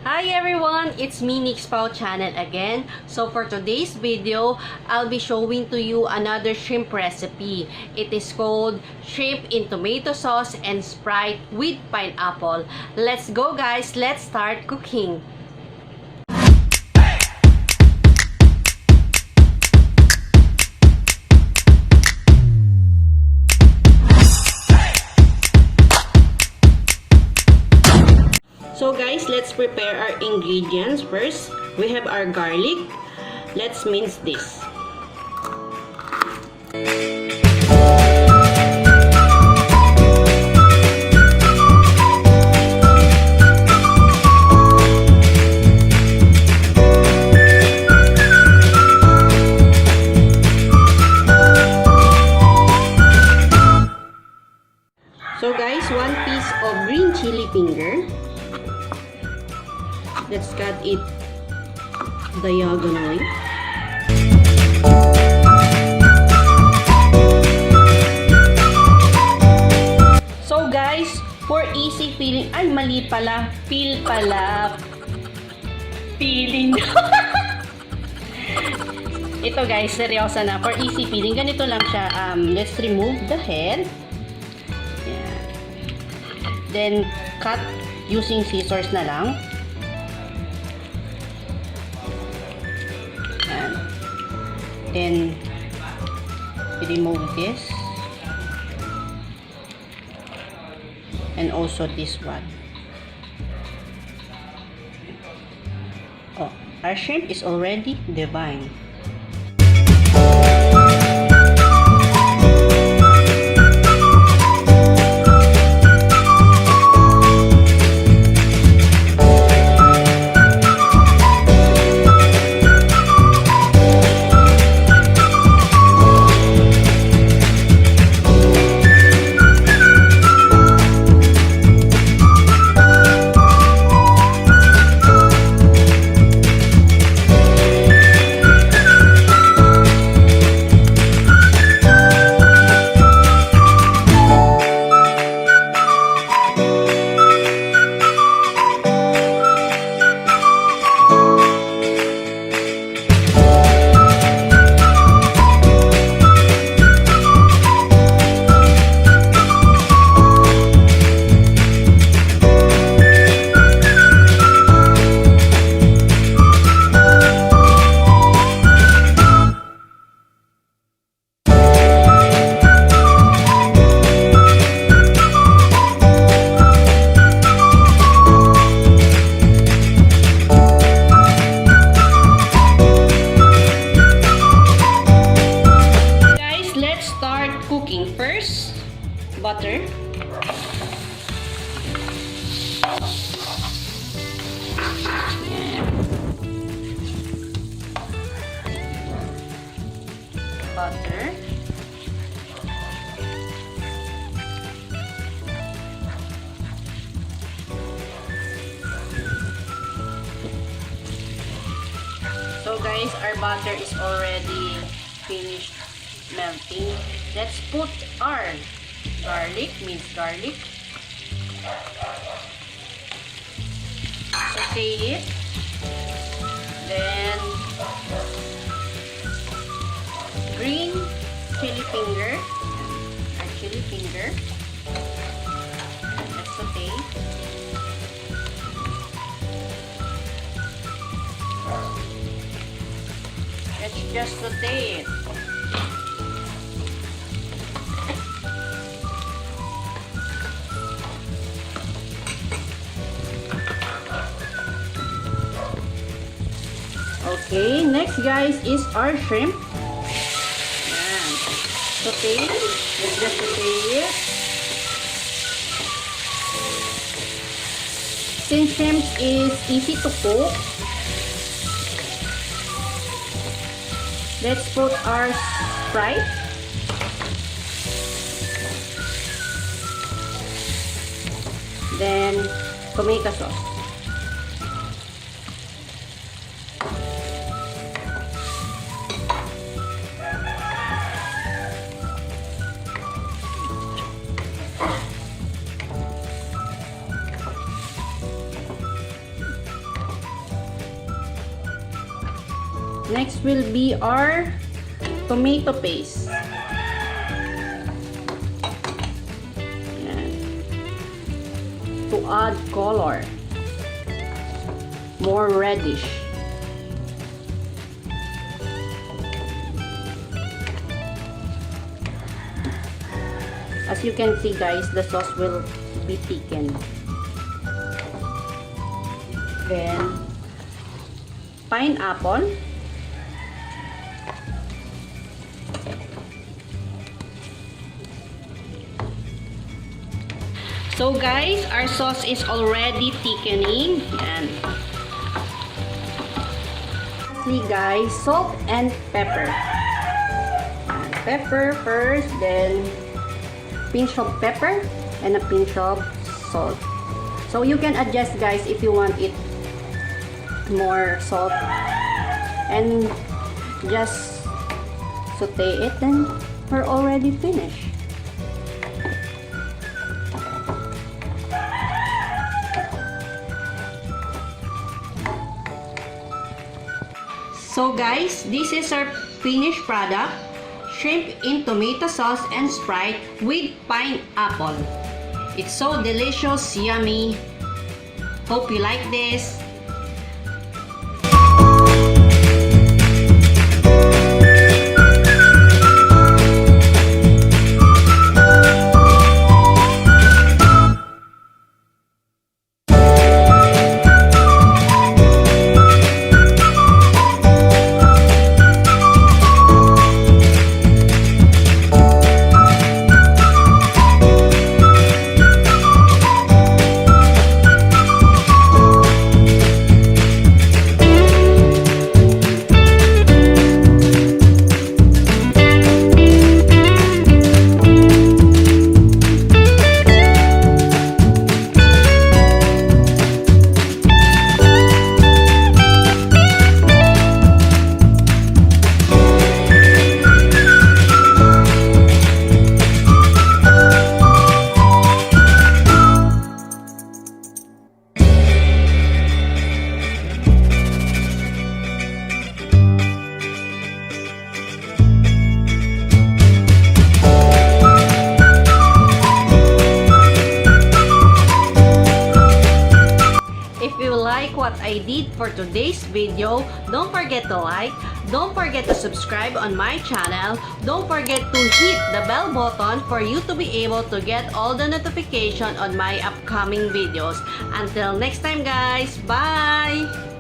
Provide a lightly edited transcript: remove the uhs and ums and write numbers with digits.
Hi everyone, it's me Nick's Pao channel again. So for today's video, I'll be showing to you another shrimp recipe. It is called shrimp in tomato sauce and Sprite with pineapple. Let's go guys, let's start cooking. So guys, let's prepare our ingredients first. We have our garlic. Let's mince this. So guys, 1 piece of green chili finger. Let's cut it diagonally. So guys, for easy feeling, ay mali pala, feel pala, feeling. Ito guys, seryoso na, for easy feeling, ganito lang siya. Let's remove the head. Yeah. Then, cut using scissors na lang. Then remove this and also this one. Oh, our shrimp is already divine. First, butter. Butter. So guys, our butter is already finished melting. Let's put our garlic, minced garlic. Saute it. Then green chili finger. Our chili finger. Let's saute. Let's just saute it. Okay, next guys is our shrimp. Yan. Saute. Let's just saute it. Since shrimp is easy to cook, let's put our Sprite. Then tomato sauce. Next will be our tomato paste. Ayan. To add color. More reddish. As you can see guys, the sauce will be thickened. Then, pineapple. So guys, our sauce is already thickening. Yan. Lastly guys, salt and pepper. Yan. Pepper first, then pinch of pepper and a pinch of salt. So you can adjust guys if you want it more salt, and just saute it, then we're already finished. So guys, this is our finished product. Shrimp in tomato sauce and Sprite with pineapple. It's so delicious, yummy. Hope you like this. What I did for today's video, don't forget to like, don't forget to subscribe on my channel, don't forget to hit the bell button for you to be able to get all the notification on my upcoming videos. Until next time guys, bye!